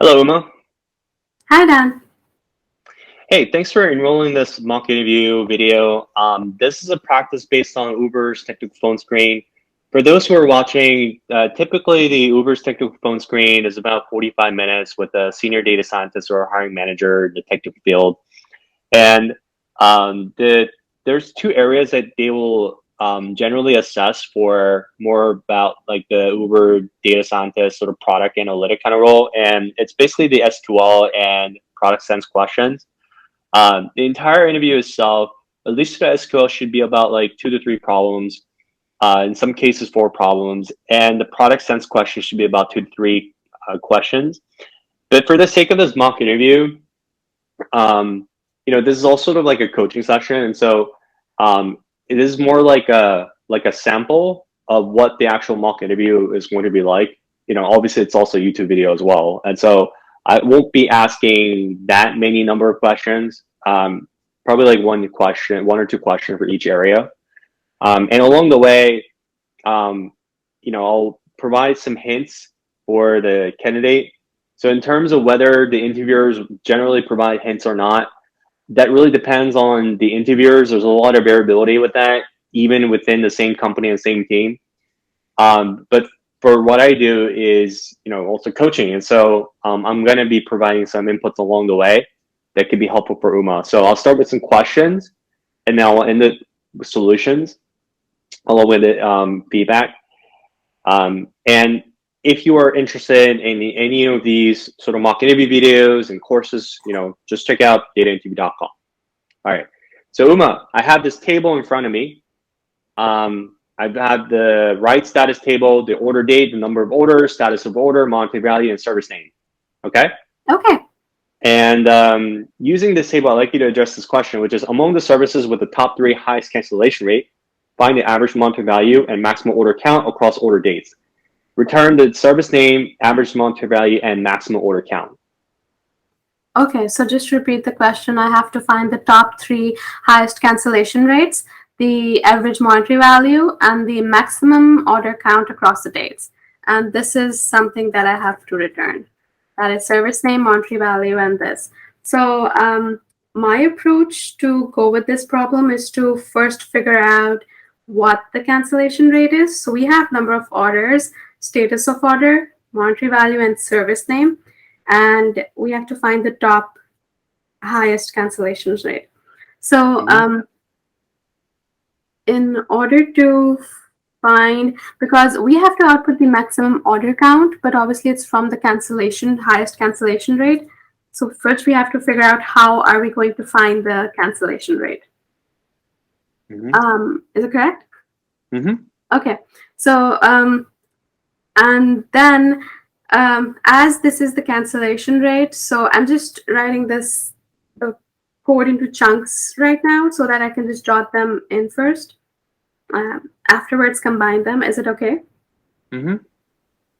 Hello, Uma. Hi, Dan. Hey, thanks for enrolling this mock interview video. This is a practice based on Uber's technical phone screen. For those who are watching, typically the Uber's technical phone screen is about 45 minutes with a senior data scientist or a hiring manager in the technical field. And there's two areas that they will generally assess for more about like the Uber data scientist sort of product analytic kind of role. And it's basically the SQL and product sense questions. The entire interview itself, at least for SQL, should be about like 2 to 3 problems. In some cases, 4 problems, and the product sense question should be about 2 to 3 questions. But for the sake of this mock interview, um, this is all sort of like a coaching session, and so it is more like a sample of what the actual mock interview is going to be like. Obviously, it's also a YouTube video as well, and so I won't be asking that many number of questions. Probably like one or two questions for each area, and along the way, I'll provide some hints for the candidate. So in terms of whether the interviewers generally provide hints or not, that really depends on the interviewers. There's a lot of variability with that, even within the same company and same team. But for what I do is, also coaching. And so I'm going to be providing some inputs along the way that could be helpful for Uma. So I'll start with some questions and then I'll end it with solutions along with the feedback. And if you are interested in any of these sort of mock interview videos and courses, just check out datainterview.com. All right. So Uma, I have this table in front of me. I've had the right status table, the order date, the number of orders, status of order, monetary value, and service name. Okay? Okay. And using this table, I'd like you to address this question, which is among the services with the top 3 highest cancellation rate, find the average monetary value and maximum order count across order dates. Return the service name, average monetary value, and maximum order count. Okay, so just repeat the question. I have to find the top 3 highest cancellation rates, the average monetary value, and the maximum order count across the dates. And this is something that I have to return. That is service name, monetary value, and this. So my approach to go with this problem is to first figure out what the cancellation rate is. So we have number of orders, status of order, monetary value, and service name. And we have to find the top highest cancellation rate. So in order to find, because we have to output the maximum order count, but obviously it's from the highest cancellation rate. So first we have to figure out how are we going to find the cancellation rate. Is it correct? Okay. So and then as this is the cancellation rate, so I'm just writing the code into chunks right now so that I can just jot them in first. Afterwards, combine them. Is it okay?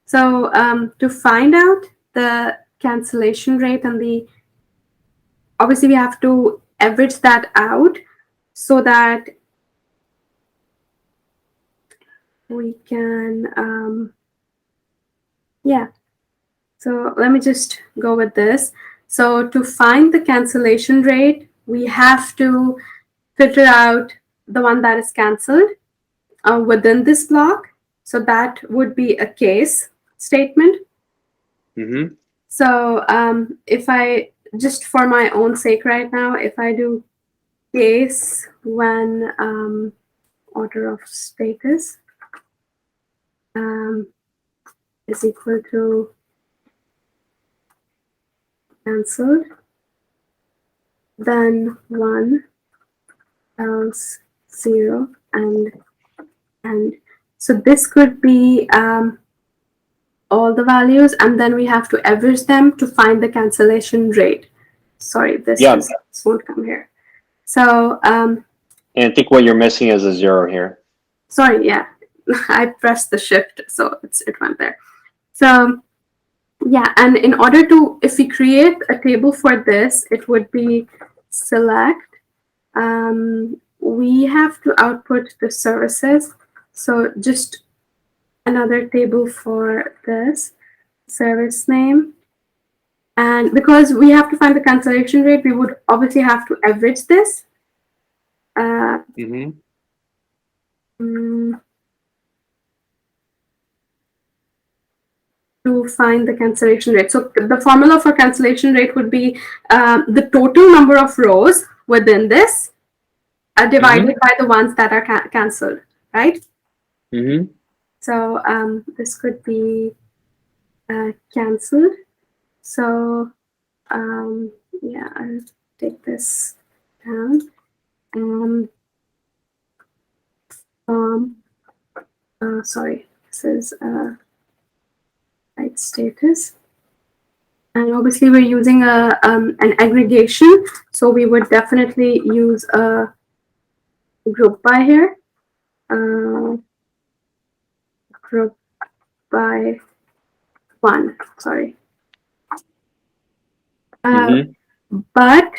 So to find out the cancellation rate and obviously we have to average that out so that we can, yeah. So let me just go with this. So to find the cancellation rate, we have to filter out the one that is canceled within this block. So that would be a case statement. So if I, just for my own sake right now, if I do case when order of status is equal to cancelled, then 1 else 0 and so this could be all the values, and then we have to average them to find the cancellation rate. Sorry, this won't come here. So and I think what you're missing is a 0 here. Sorry, yeah. I pressed the shift, so it went there. So yeah, and in order to, if we create a table for this, it would be select. We have to output the services. So just another table for this, service name, And because we have to find the cancellation rate, we would obviously have to average this. Mm-hmm. To find the cancellation rate. So the formula for cancellation rate would be the total number of rows within this divided by the ones that are cancelled, right? Mm-hmm. So this could be cancelled. So yeah, I'll take this down. Sorry, this is site status. And obviously we're using an aggregation, so we would definitely use a group by here. Group by 1, sorry. But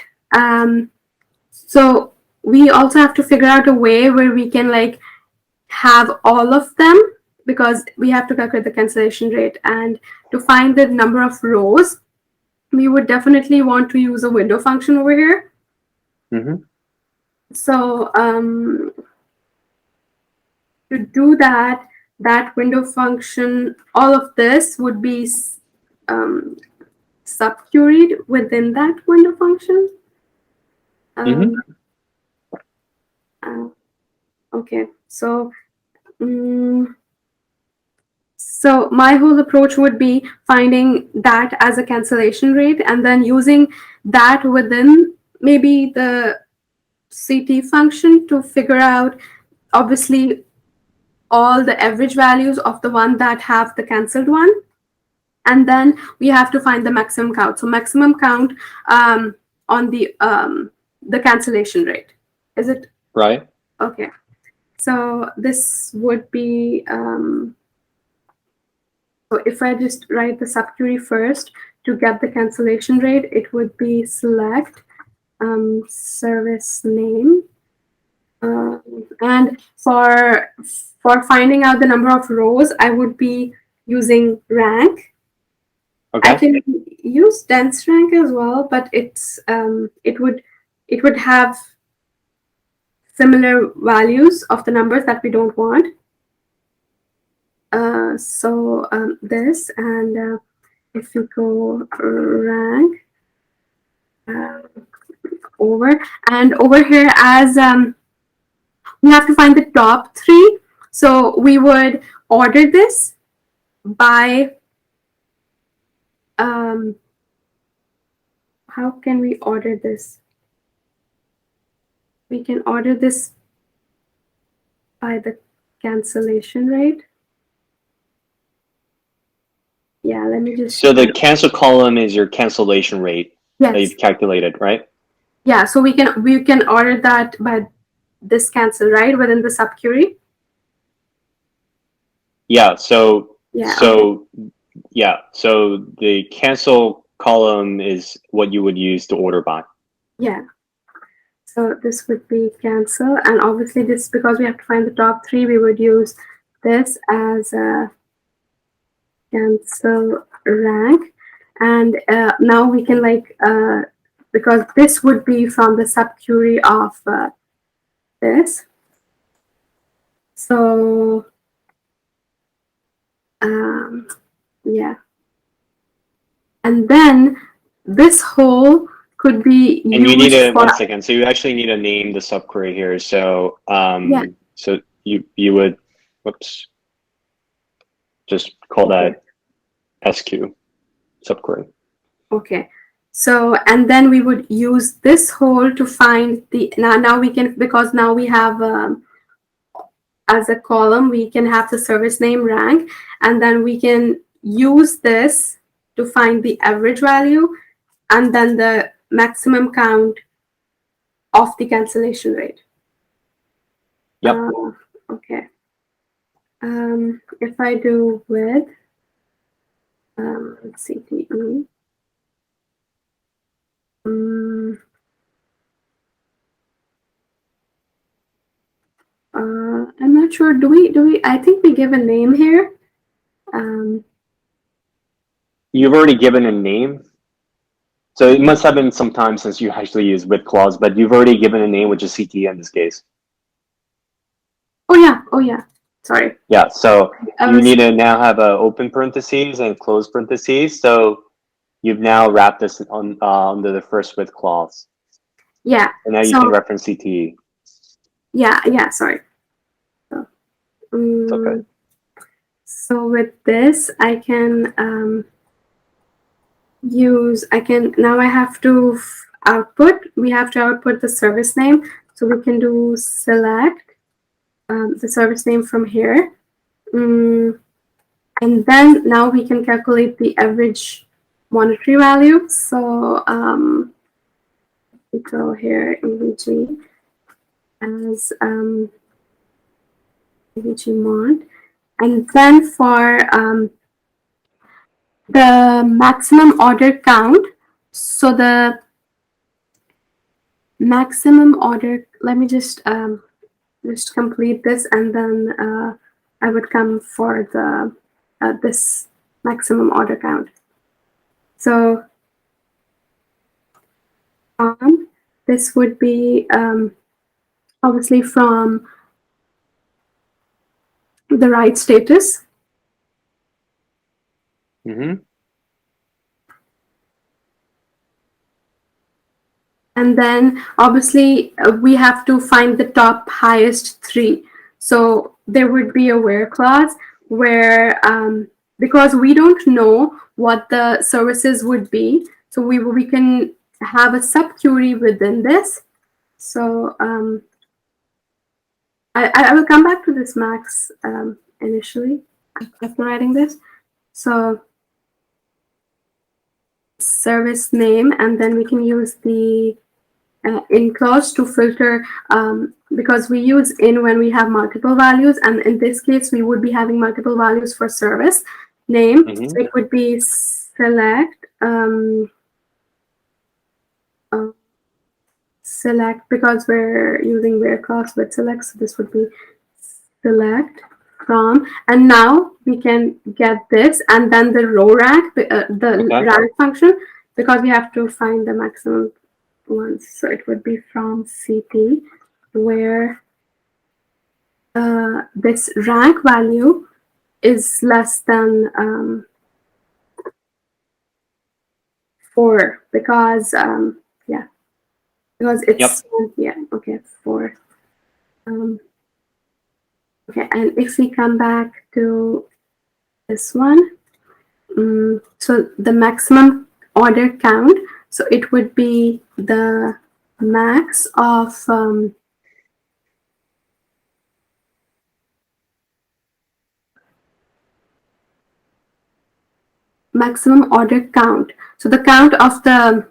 so we also have to figure out a way where we can like have all of them, because we have to calculate the cancellation rate. And to find the number of rows, we would definitely want to use a window function over here. So to do that, that window function, all of this would be subqueried within that window function. Okay, so so my whole approach would be finding that as a cancellation rate and then using that within maybe the CT function to figure out obviously all the average values of the one that have the cancelled one. And then we have to find the maximum count. So maximum count on the cancellation rate. Is it? Right. Okay. So this would be, so if I just write the subquery first to get the cancellation rate, it would be select service name. And for finding out the number of rows, I would be using rank. Okay. I can use dense rank as well, but it's it would have similar values of the numbers that we don't want. So this, and if we go rank over, and over here as we have to find the top 3. So we would order this by how can we order this? We can order this by the cancellation rate. Yeah, let me just. So the cancel column is your cancellation rate that you've calculated, right? Yeah, so we can order that by this cancel, right, within the subquery. Yeah. So So the cancel column is what you would use to order by. Yeah. So this would be cancel, and obviously this, because we have to find the top 3, we would use this as a cancel rank. And now we can like because this would be from the subquery of this. So yeah, and then this whole could be used. And you need to 1 second. So you actually need to name the subquery here. So so you would just call that SQ subquery. Okay. So, and then we would use this whole to find the, now we can, because now we have as a column, we can have the service name rank, and then we can use this to find the average value and then the maximum count of the cancellation rate. Yep. Okay. If I do with CTE, I'm not sure. Do we? I think we give a name here. You've already given a name. So it must have been some time since you actually used with clause, but you've already given a name, which is CTE in this case. Oh yeah. Sorry. Yeah, so I you was, need to now have a open parentheses and close parentheses. So you've now wrapped this on under the first with clause, yeah. and now you So can reference CTE. yeah. Sorry. So, It's okay. so with this, I can now I have to we have to output the service name. So we can do select the service name from here. And then now we can calculate the average monetary value. So we go here AVG as AVG mod. And then for the maximum order count, so the maximum order, let me just complete this, and then I would come for the this maximum order count. So this would be obviously from the right status. Mm-hmm. And then obviously we have to find the top highest three. So there would be a where clause where, because we don't know what the services would be, so we can have a subquery within this. So I will come back to this max initially after writing this. So service name, and then we can use the in clause to filter, because we use in when we have multiple values, and in this case we would be having multiple values for service name. Mm-hmm. So it would be select select, because we're using where clause with select, so this would be select from, and now we can get this, and then the row rank, the rank function, because we have to find the maximum ones. So it would be from CT, where this rank value is less than 4, because because it's okay, 4. Okay, and if we come back to this one, so the maximum order count, so it would be the max of maximum order count. So the count of the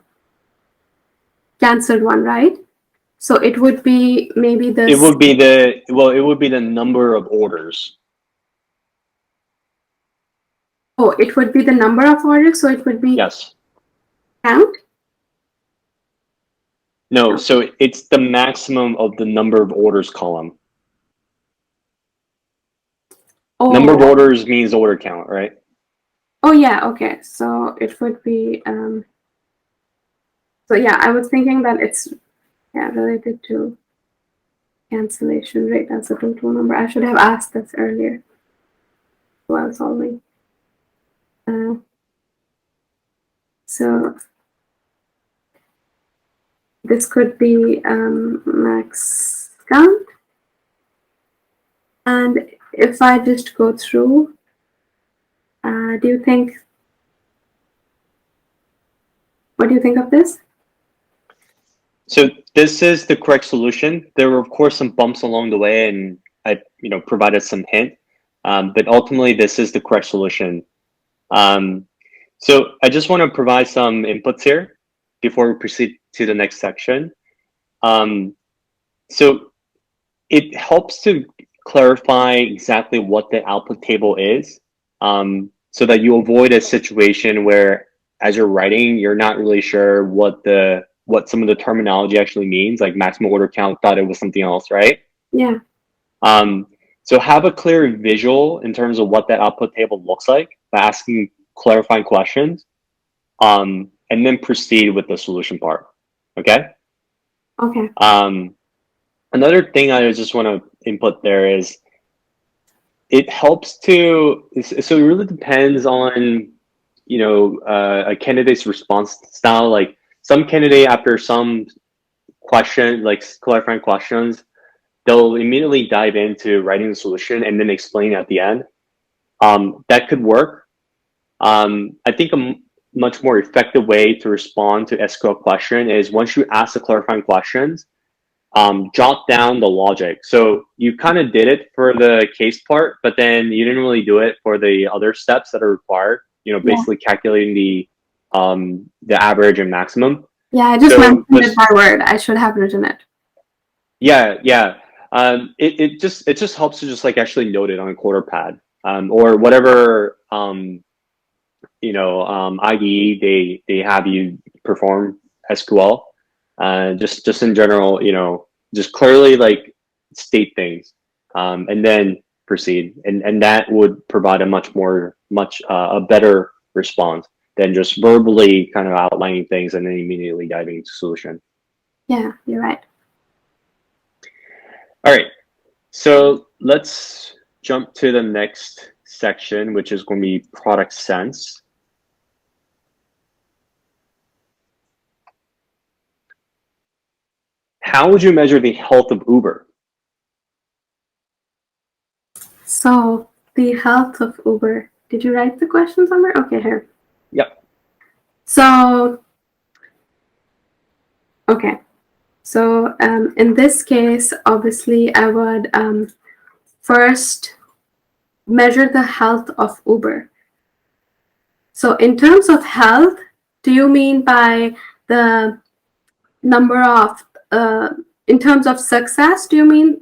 cancelled one, right? So it would be maybe the. It would be the number of orders. Oh, it would be the number of orders. So it would be. Yes. Count. No, so it's the maximum of the number of orders column. Oh. Number of orders means order count, right? Oh yeah, okay. So it would be so yeah, I was thinking that it's related to cancellation rate as a total number. I should have asked this earlier while solving. So this could be max count, and if I just go through, what do you think of this? So this is the correct solution. There were, of course, some bumps along the way, and I, provided some hint. But ultimately, this is the correct solution. So I just want to provide some inputs here before we proceed to the next section. So it helps to clarify exactly what the output table is, so that you avoid a situation where, as you're writing, you're not really sure what some of the terminology actually means, like maximum order count, thought it was something else, right? Yeah. So have a clear visual in terms of what that output table looks like by asking clarifying questions. And and then proceed with the solution part. Okay. Okay. Another thing I just want to input there is it helps to, so it really depends on, a candidate's response style. Like some candidate, after some question, like clarifying questions, they'll immediately dive into writing the solution and then explain at the end. That could work. I think a much more effective way to respond to SQL question is once you ask the clarifying questions, jot down the logic. So you kind of did it for the case part, but then you didn't really do it for the other steps that are required. Basically calculating the average and maximum. Yeah, I just mentioned it by word. I should have written it. Yeah. It just helps to just like actually note it on a quarter pad, or whatever IDE they have you perform SQL. Just in general, just clearly like state things, and then proceed, and that would provide a a better response than just verbally kind of outlining things and then immediately diving into solution. Yeah, you're right. All right, so let's jump to the next section, which is going to be product sense. How would you measure the health of Uber? So the health of Uber. Did you write the question somewhere? Okay, here. Yep. So, okay. So in this case, obviously, I would first measure the health of Uber. So in terms of health, do you mean by the number of, in terms of success, do you mean?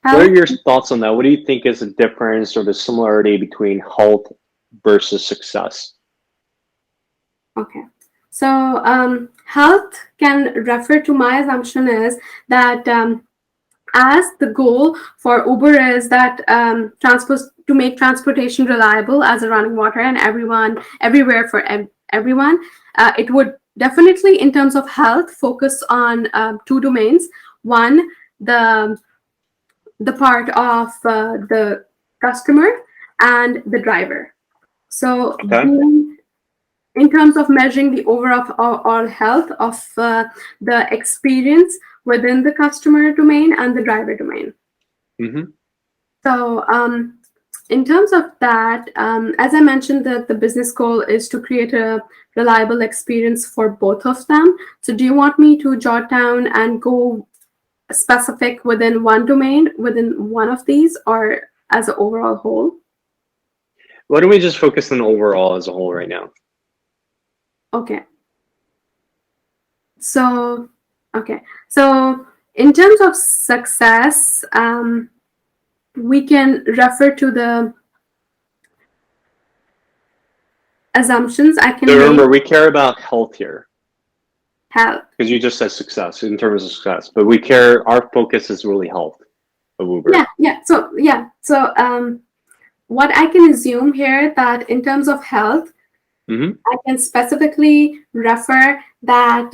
What are your thoughts on that? What do you think is the difference or the similarity between health versus success? Okay. So health can refer to, my assumption is that as the goal for Uber is that to make transportation reliable as a running water and everywhere for everyone, it would definitely, in terms of health, focus on two domains. One, the part of the customer and the driver. So okay. In terms of measuring the overall health of the experience within the customer domain and the driver domain. Mm-hmm. So in terms of that, as I mentioned, that the business goal is to create a reliable experience for both of them. So do you want me to jot down and go specific within one domain, within one of these, or as an overall whole? Why don't we just focus on overall as a whole right now? Okay. So in terms of success, we can refer to the assumptions I can So remember, make. we care about health here. Health. Because you just said success, in terms of success, but our focus is really health of Uber. So what I can assume here that in terms of health, mm-hmm. I can specifically refer that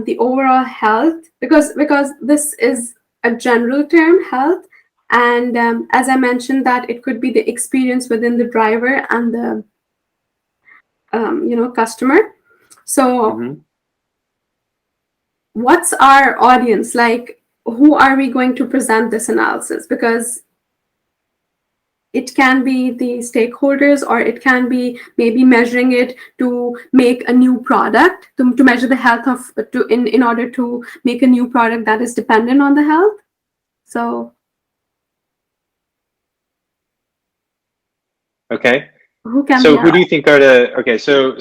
the overall health, because this is a general term, health, and as I mentioned, that it could be the experience within the driver and the customer. So mm-hmm. What's our audience like? Who are we going to present this analysis? Because it can be the stakeholders, or it can be maybe measuring it to make a new product, to measure the health of, in order to make a new product that is dependent on the health. So. Okay. Who can so who do you think are the, okay, so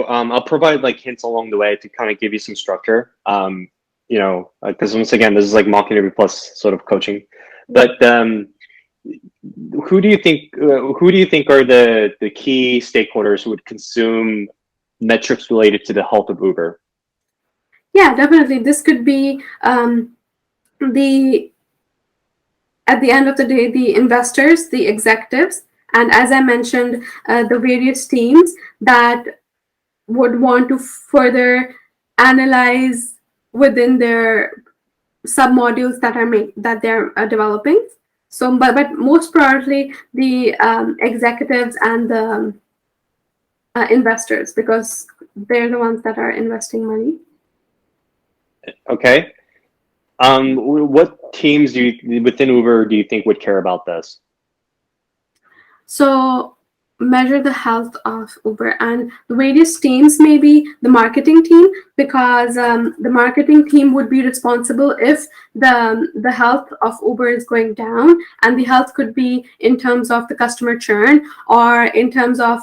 I'll provide like hints along the way to kind of give you some structure, because once again, this is like mock interview plus sort of coaching, but who do you think are the key stakeholders who would consume metrics related to the health of Uber? Yeah, definitely. This could be at the end of the day, the investors, the executives, and as I mentioned, the various teams that would want to further analyze within their submodules that they're developing. So, but most probably the executives and the investors, because they're the ones that are investing money. Okay. What teams within Uber do you think would care about this? So measure the health of Uber, and the various teams may be the marketing team, because the marketing team would be responsible if the health of Uber is going down, and the health could be in terms of the customer churn, or in terms of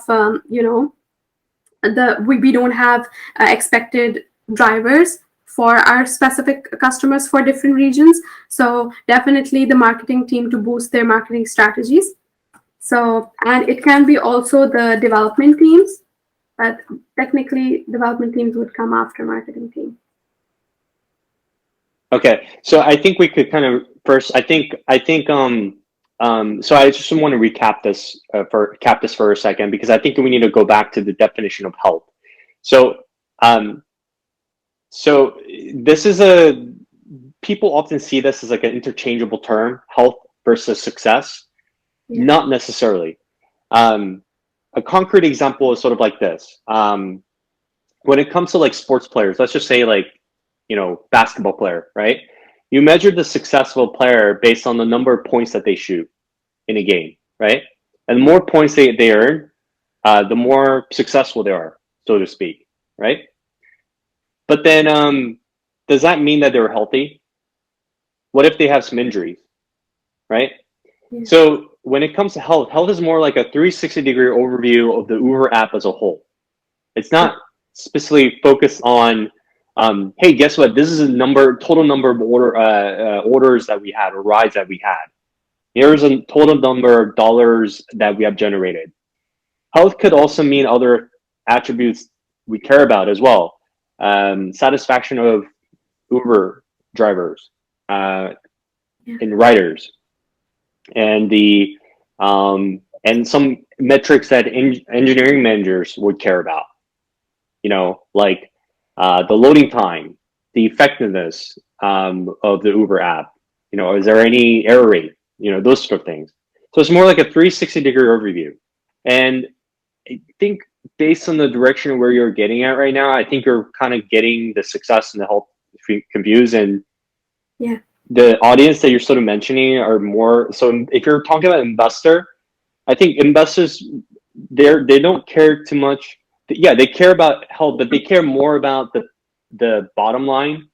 we don't have expected drivers for our specific customers for different regions. So definitely the marketing team to boost their marketing strategies. So, and it can be also the development teams, but technically development teams would come after marketing team. Okay, so I think we could kind of first. So I just want to recap this for a second, because I think we need to go back to the definition of health. So, so this is people often see this as like an interchangeable term, health versus success. Yeah. Not necessarily. A concrete example is sort of like this. When it comes to like sports players, let's just say like, basketball player, right? You measure the successful player based on the number of points that they shoot in a game, right? And the more points they earn, the more successful they are, so to speak, right? But then, does that mean that they're healthy? What if they have some injuries, right? Yeah. So when it comes to health, health is more like a 360-degree overview of the Uber app as a whole. It's not specifically focused on, hey, guess what? This is a total number of orders that we had, or rides that we had. Here's a total number of dollars that we have generated. Health could also mean other attributes we care about as well. Satisfaction of Uber drivers and riders, and and some metrics that engineering managers would care about. Like the loading time, the effectiveness of the Uber app. Is there any error rate? Those sort of things. So it's more like a 360-degree overview. And I think based on the direction where you're getting at right now, I think you're kind of getting the success and the health confused. And yeah, the audience that you're sort of mentioning are more. So if you're talking about investor, I think investors, they don't care too much. Yeah, they care about health, but they care more about the bottom line,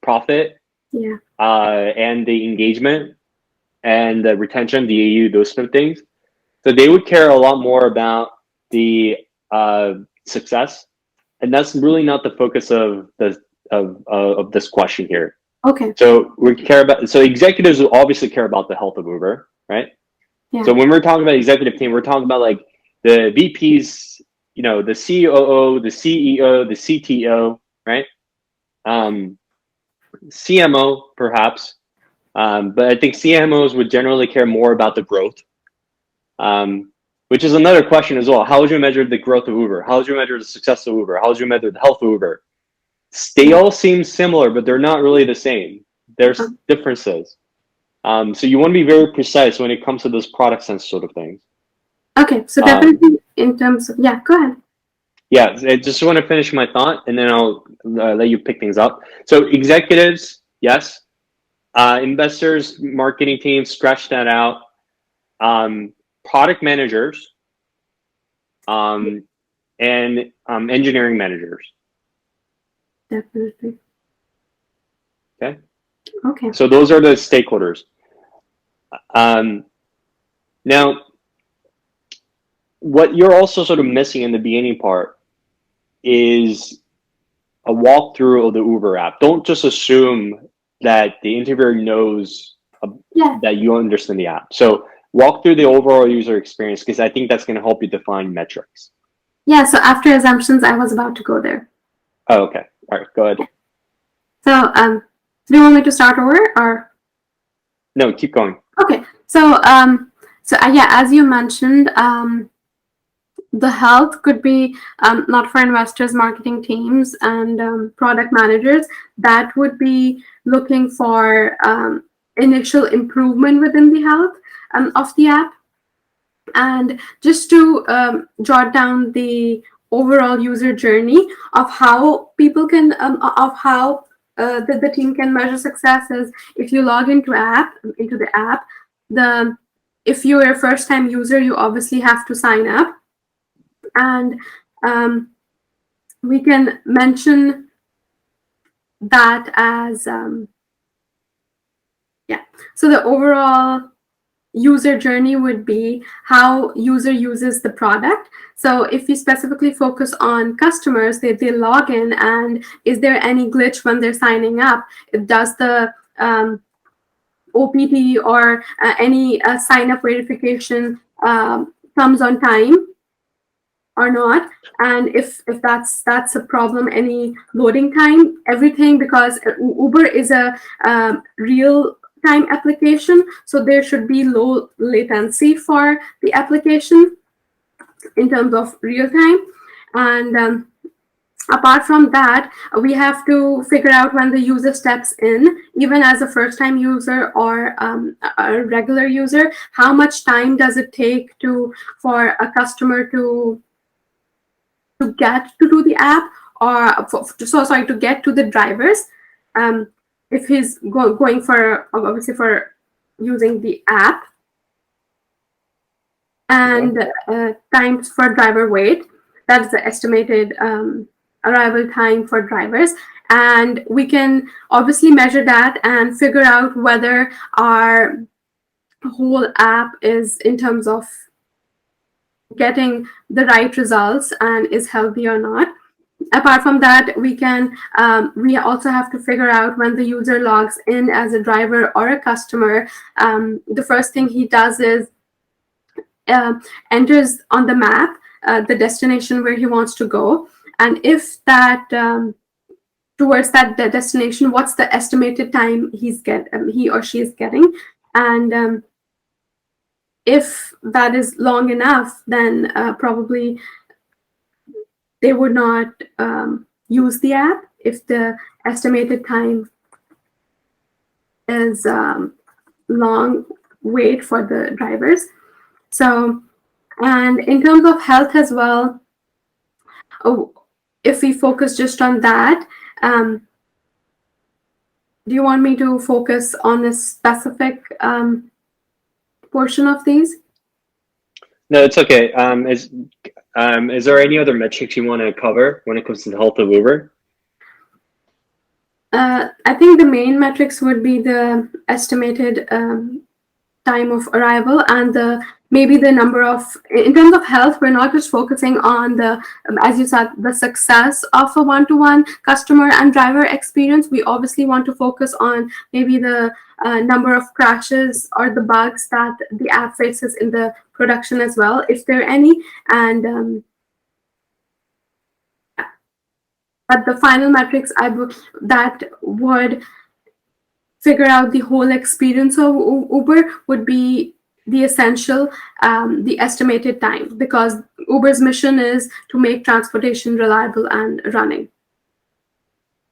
profit, and the engagement and the retention, the AU, those sort of things. So they would care a lot more about the success, and that's really not the focus of this question here. Okay. So executives will obviously care about the health of Uber, right? Yeah. So when we're talking about executive team, we're talking about like the VPs, the COO, the CEO, the CTO, right? CMO perhaps, but I think CMOs would generally care more about the growth, which is another question as well. How would you measure the growth of Uber? How would you measure the success of Uber? How would you measure the health of Uber? They all seem similar, but they're not really the same. There's differences. So you want to be very precise when it comes to those product sense sort of things. Okay, so definitely in terms of, go ahead. Yeah, I just want to finish my thought, and then I'll let you pick things up. So executives, yes. Investors, marketing teams, stretch that out. Product managers, and engineering managers. Definitely. Okay. Okay. So those are the stakeholders. Now, what you're also sort of missing in the beginning part is a walkthrough of the Uber app. Don't just assume that the interviewer knows that you understand the app. So walk through the overall user experience, because I think that's going to help you define metrics. Yeah, so after assumptions, I was about to go there. Oh, okay. All right, go ahead. Okay. So do you want me to start over, or? No, keep going. Okay. So, yeah, as you mentioned, The health could be not for investors, marketing teams, and product managers that would be looking for initial improvement within the health of the app. And just to jot down the overall user journey of how people can, of how the team can measure success is if you log into the app, if you're a first time user, you obviously have to sign up. And we can mention that as, so the overall user journey would be how user uses the product. So if we specifically focus on customers, they log in, and is there any glitch when they're signing up? Does the OPT or any sign up verification comes on time or not? And if that's a problem, any loading time, everything, because Uber is a real time application, so there should be low latency for the application in terms of real time. And apart from that, we have to figure out when the user steps in, even as a first time user or a regular user, how much time does it take for a customer to get to do the app, or to get to the drivers. If he's going for, obviously, for using the app, and times for driver wait, that's the estimated arrival time for drivers. And we can obviously measure that and figure out whether our whole app is, in terms of getting the right results, and is healthy or not. Apart from that, we also have to figure out when the user logs in as a driver or a customer, the first thing he does is enters on the map the destination where he wants to go, and if that towards that destination, what's the estimated time he or she is getting. And if that is long enough, then probably they would not use the app if the estimated time is long wait for the drivers. So, and in terms of health as well, if we focus just on that, do you want me to focus on a specific portion of these? No, it's okay. Is there any other metrics you want to cover when it comes to the health of Uber? I think the main metrics would be the estimated time of arrival, and maybe the number of, in terms of health, we're not just focusing on the, as you said, the success of a one-to-one customer and driver experience. We obviously want to focus on maybe the number of crashes or the bugs that the app faces in the production as well, if there are any. And but the final metrics that would figure out the whole experience of Uber would be the essential, the estimated time, because Uber's mission is to make transportation reliable and running.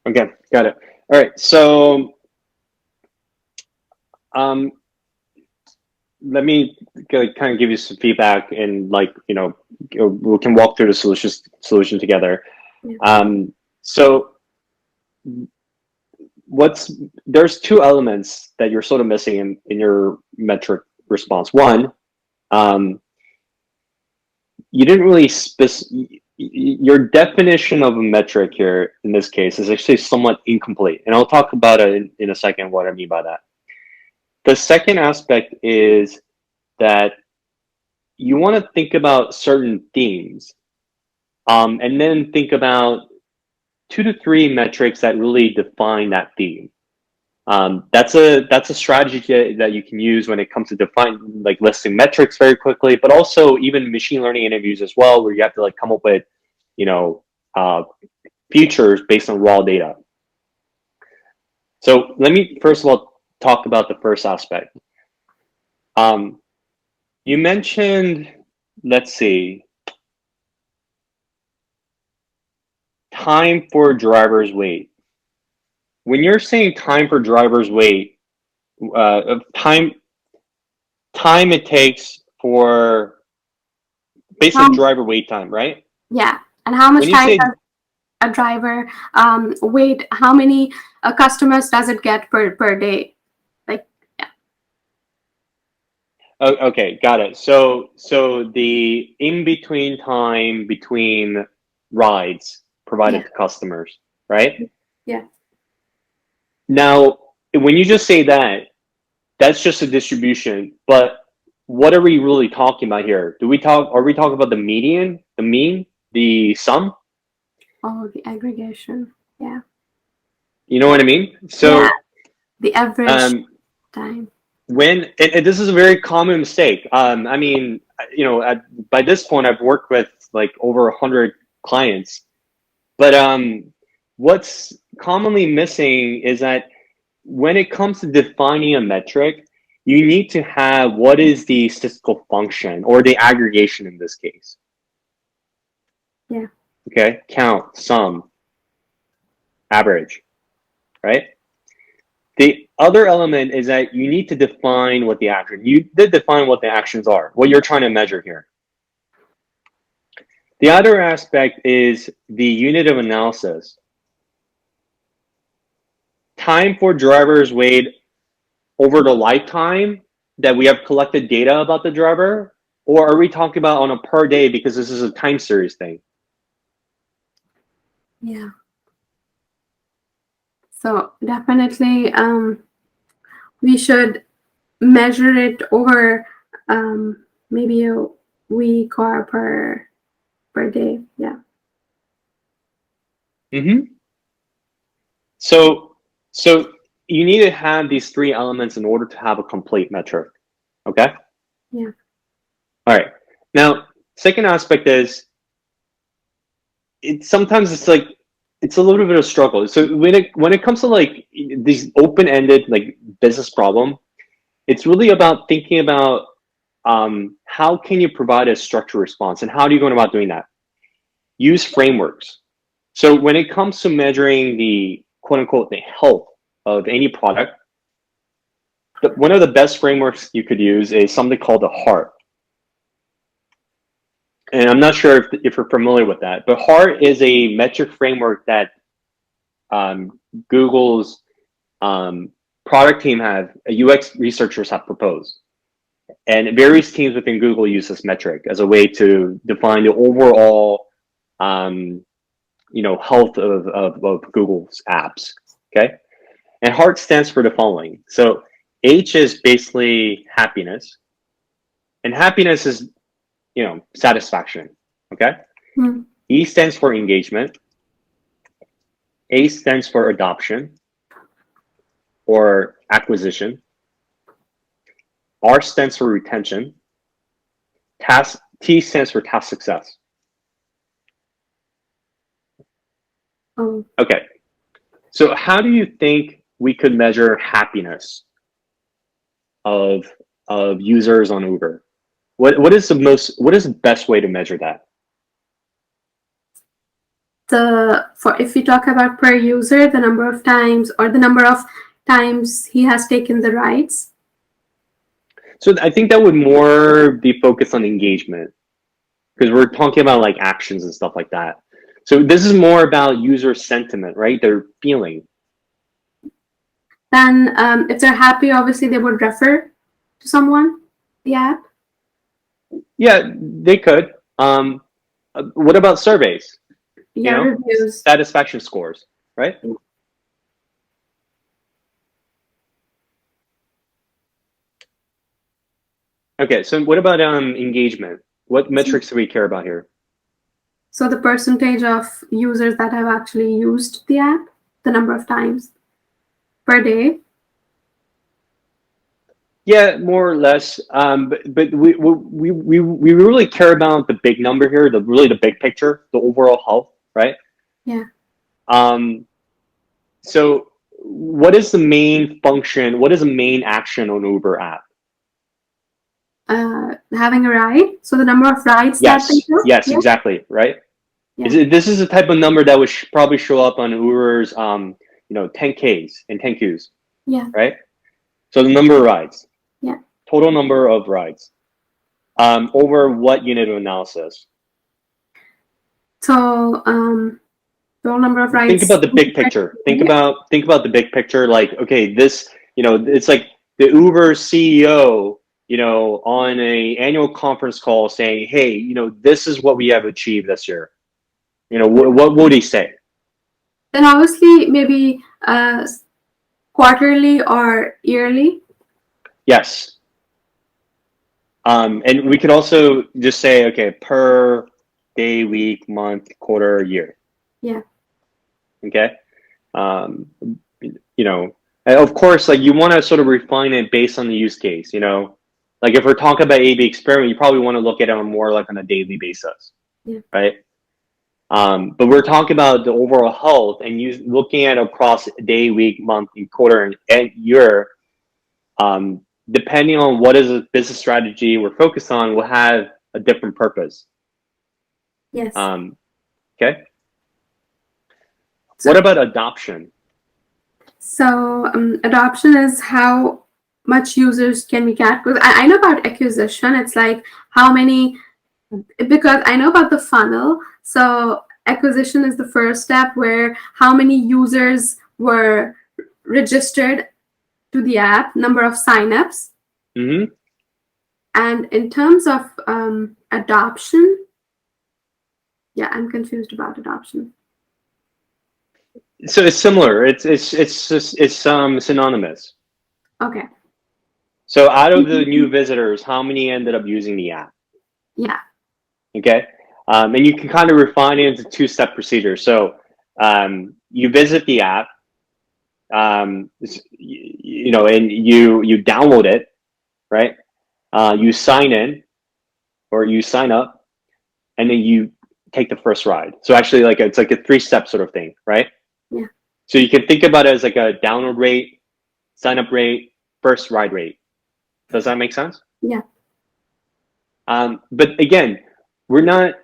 Okay, got it. All right, so let me kind of give you some feedback, and we can walk through the solution together. Yeah. So there's two elements that you're sort of missing in your metric response. One, you didn't really your definition of a metric here in this case is actually somewhat incomplete, and I'll talk about it in a second what I mean by that. The second aspect is that you want to think about certain themes, and then think about 2 to 3 metrics that really define that theme. That's a strategy that you can use when it comes to listing metrics very quickly, but also even machine learning interviews as well, where you have to come up with, features based on raw data. So let me first of all talk about the first aspect. You mentioned, let's see, time for driver's wait. When you're saying time for driver's wait, time it takes for basically How, driver wait time, right? yeah, and how much When you time say does a driver wait? How many customers does it get per day? Like, yeah, oh, okay, got it. So the in between time between rides yeah, provided to customers, right? yeah. Now, when you just say that, that's just a distribution. But what are we really talking about here? Are we talking about the median, the mean, the sum? Oh, the aggregation. Yeah, You know what I mean? yeah. So The average um, time. and this is a very common mistake. I mean, by this point, I've worked with like over 100 clients. But what's commonly missing is that when it comes to defining a metric, you need to have what is the statistical function or the aggregation in this case. Yeah. Okay, count, sum, average, right? The other element is that you need to define what the action. You did define what the actions are, what you're trying to measure here. The other aspect is the unit of analysis. Time for drivers wait over the lifetime that we have collected data about the driver, or are we talking about on a per day because this is a time series thing? Yeah. So definitely, we should measure it over maybe a week or per day. Yeah. Mm-hmm. So you need to have these three elements in order to have a complete metric. Okay. Yeah. All right. Now, second aspect is sometimes it's a little bit of a struggle. So when it comes to like these open-ended like business problem, it's really about thinking about how can you provide a structured response and how do you go about doing that? Use frameworks. So when it comes to measuring the quote unquote the health of any product, one of the best frameworks you could use is something called the HEART. And I'm not sure if you're familiar with that, but HEART is a metric framework that Google's product team UX researchers have proposed. And various teams within Google use this metric as a way to define the overall health of Google's apps. Okay. And HEART stands for the following. So H is basically happiness. And happiness is, satisfaction. Okay. Hmm. E stands for engagement. A stands for adoption or acquisition. R stands for retention. T stands for task success. Oh. Okay. So how do you think we could measure happiness of users on Uber? What is the best way to measure that? If we talk about per user, the number of times or the number of times he has taken the rides. So I think that would more be focused on engagement because we're talking about like actions and stuff like that. So this is more about user sentiment, right? Their feeling. Then if they're happy, obviously they would refer to someone the app. Yeah, they could. What about surveys? Yeah, reviews. Satisfaction scores, right? Okay, so what about engagement? What metrics do we care about here? So the percentage of users that have actually used the app, the number of times per day. Yeah, more or less. But we really care about the big number here, the big picture, the overall health, right? Yeah. So what is the main function? What is the main action on Uber app? Having a ride. So the number of rides Yes, that they do. yes, Yeah. exactly, right? This is the type of number that would probably show up on Uber's, 10Ks and 10Qs. Yeah. Right. So the number of rides. Yeah. Total number of rides. Over what unit of analysis? So total number of rides. Think about the big picture. Think about the big picture. Like, okay, this, it's like the Uber CEO, on a annual conference call saying, hey, this is what we have achieved this year. What would he say? Then obviously maybe quarterly or yearly. Yes. And we could also just say, okay, per day, week, month, quarter, year. Yeah. Okay. Of course, like you want to sort of refine it based on the use case, like if we're talking about A/B experiment, you probably want to look at it more like on a daily basis. Yeah. Right. But we're talking about the overall health and you looking at across day, week, month, quarter, and year, depending on what is the business strategy we're focused on, will have a different purpose. Yes. Okay. What about adoption? So adoption is how much users can we get. Because I know about acquisition. It's like how many, because I know about the funnel. So acquisition is the first step where how many users were registered to the app, number of signups. Mm-hmm. And in terms of adoption, yeah, I'm confused about adoption. So it's similar. It's synonymous. Okay. So out of the new visitors, how many ended up using the app? Yeah. Okay. And you can kind of refine it into two-step procedure. So you visit the app, and you download it, right? You sign in or you sign up, and then you take the first ride. So actually, it's like a three-step sort of thing, right? Yeah. So you can think about it as like a download rate, sign up rate, first ride rate. Does that make sense? Yeah. But again, we're not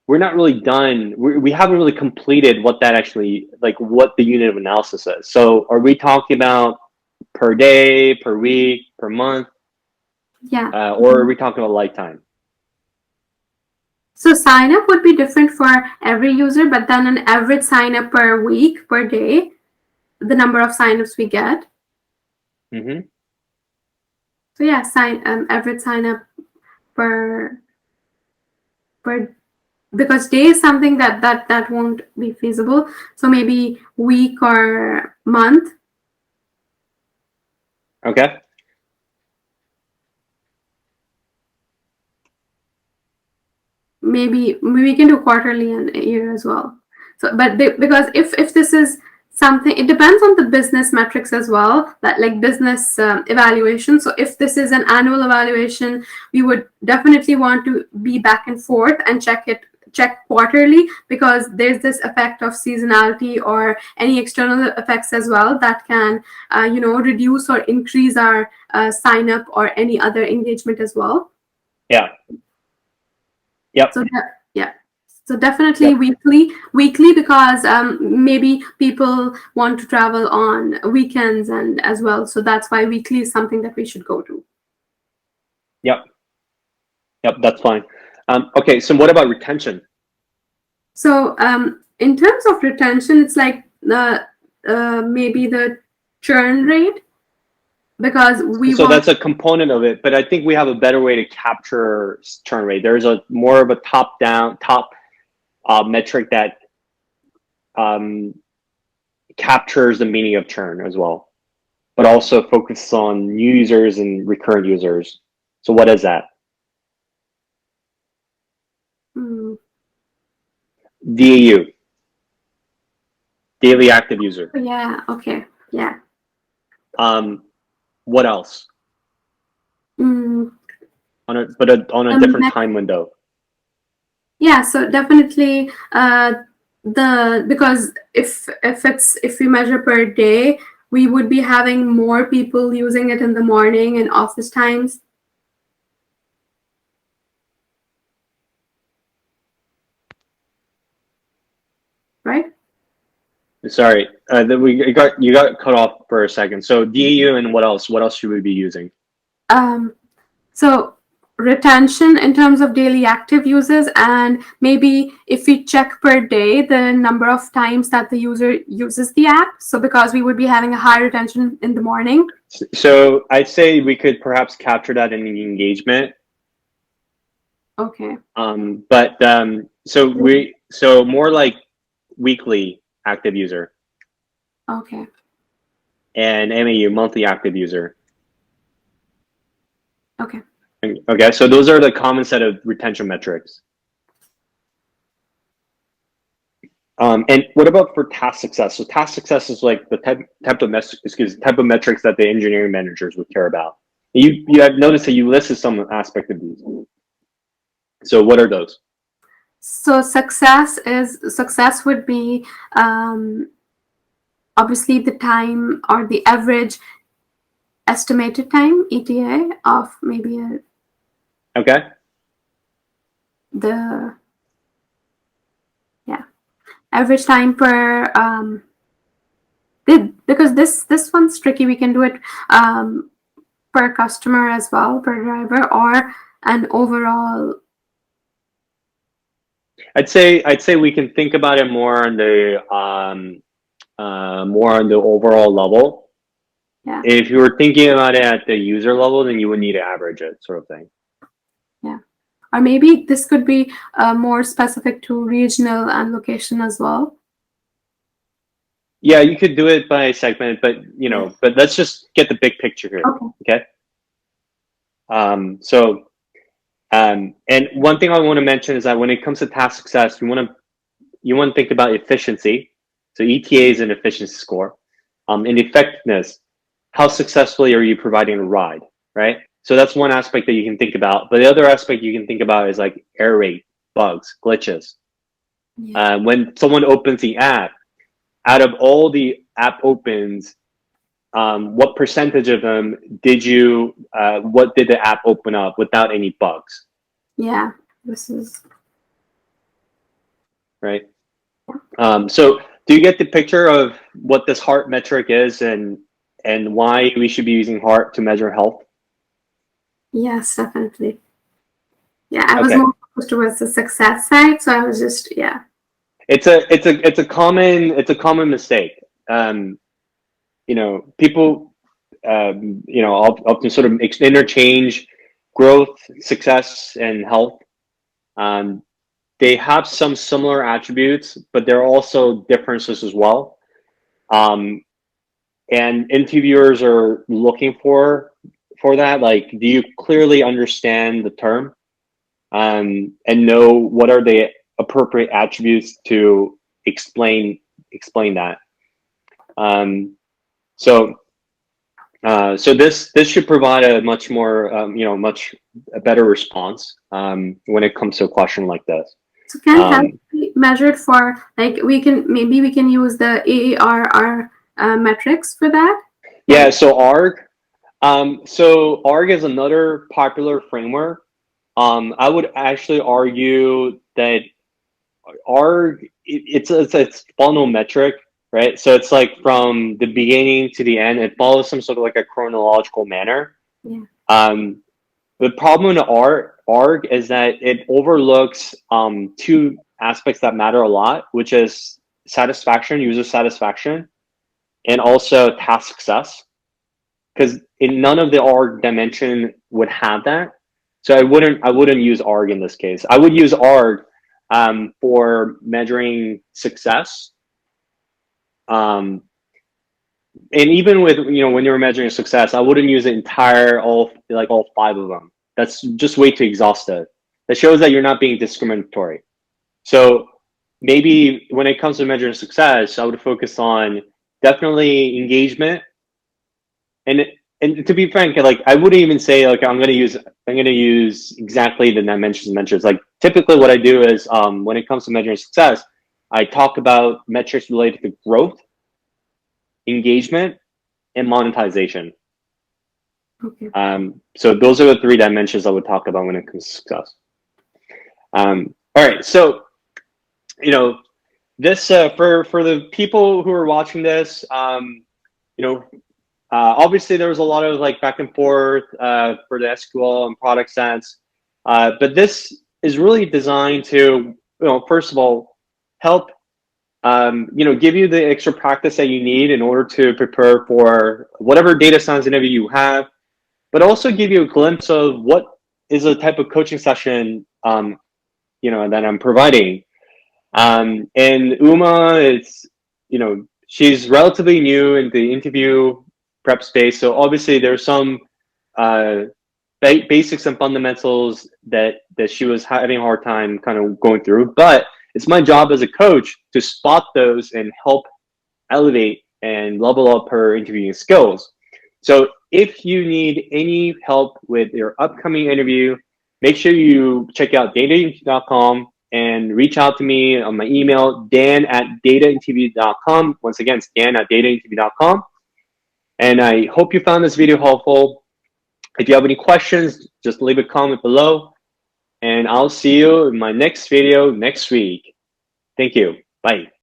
really done. We haven't really completed what that actually, like what the unit of analysis is. So are we talking about per day, per week, per month? Yeah. Or are we talking about lifetime? So sign up would be different for every user, but then an average sign up per week, per day, the number of signups we get. Mm-hmm. So yeah, average sign up per because day is something that won't be feasible. So maybe week or month. Okay. Maybe we can do quarterly and a year as well. So, but because if this is something, it depends on the business metrics as well, that like business evaluation. So if this is an annual evaluation, we would definitely want to be back and forth and check quarterly, because there's this effect of seasonality or any external effects as well that can reduce or increase our sign up or any other engagement as well. Yeah. Yep. So definitely weekly, because maybe people want to travel on weekends and as well. So that's why weekly is something that we should go to. Yep, that's fine. Okay, so what about retention? So in terms of retention, it's like maybe the churn rate, because that's a component of it, but I think we have a better way to capture churn rate. There's a more of a top metric that captures the meaning of churn as well, but also focuses on new users and recurrent users. So what is that? DAU, daily active user. Yeah. Okay. Yeah. What else? On a different time window. Yeah. So definitely because if we measure per day, we would be having more people using it in the morning and office times. Sorry, you got cut off for a second. So DAU and what else? What else should we be using? So retention in terms of daily active users, and maybe if we check per day the number of times that the user uses the app. So because we would be having a high retention in the morning. So I'd say we could perhaps capture that in the engagement. Okay. So more like weekly active user. Okay. And MAU, monthly active user. Okay. Okay, so those are the common set of retention metrics. And what about for task success? So task success is like the type of metrics that the engineering managers would care about. You have noticed that you listed some aspect of these. So what are those? So success would be obviously the time or the average estimated time ETA of maybe average time per because this one's tricky. We can do it per customer as well, per driver, or an overall. I'd say we can think about it more on the overall level. Yeah. If you were thinking about it at the user level, then you would need to average it, sort of thing. Yeah. Or maybe this could be more specific to regional and location as well. Yeah, you could do it by segment, but but let's just get the big picture here. Okay. And one thing I want to mention is that when it comes to task success, you want to think about efficiency. So ETA is an efficiency score. And effectiveness, how successfully are you providing a ride, right? So that's one aspect that you can think about. But the other aspect you can think about is like error rate, bugs, glitches. Yeah. When someone opens the app, out of all the app opens, what percentage of them what did the app open up without any bugs? Yeah, this is right. So do you get the picture of what this heart metric is and why we should be using heart to measure health? Yes, definitely. Yeah, I was more focused towards the success side, so I was just It's a common mistake. People often sort of interchange growth, success, and health. They have some similar attributes, but there are also differences as well. And interviewers are looking for that. Like, do you clearly understand the term and know what are the appropriate attributes to explain that? So this should provide a much more a better response when it comes to a question like this. So can health be measured for, like, we can use the AARR metrics for that? Yeah, so ARG. So ARG is another popular framework. I would actually argue that ARG it's a funnel metric, right? So it's like from the beginning to the end. It follows some sort of like a chronological manner. Yeah. The problem in ARG is that it overlooks two aspects that matter a lot, which is satisfaction, user satisfaction, and also task success. Because in none of the ARG dimension would have that. So I wouldn't use ARG in this case. I would use ARG for measuring success. And even with when you're measuring success, I wouldn't use the entire all five of them. That's just way too exhaustive. That shows that you're not being discriminatory. So maybe when it comes to measuring success, I would focus on definitely engagement. And to be frank, like I wouldn't even say like I'm gonna use exactly the dimensions mentioned. Like typically what I do is when it comes to measuring success, I talk about metrics related to growth, engagement, and monetization. Okay. So those are the three dimensions I would talk about when it comes to success. All right, so this for the people who are watching this, you know, obviously there was a lot of like back and forth for the SQL and product sense, but this is really designed to, first of all, help give you the extra practice that you need in order to prepare for whatever data science interview you have, but also give you a glimpse of what is the type of coaching session that I'm providing. And Uma is, she's relatively new in the interview prep space, so obviously there's some basics and fundamentals that she was having a hard time kind of going through, but it's my job as a coach to spot those and help elevate and level up her interviewing skills. So if you need any help with your upcoming interview, make sure you check out datainterview.com and reach out to me on my email, dan@datainterview.com. Once again, it's dan@datainterview.com. And I hope you found this video helpful. If you have any questions, just leave a comment below. And I'll see you in my next video next week. Thank you. Bye.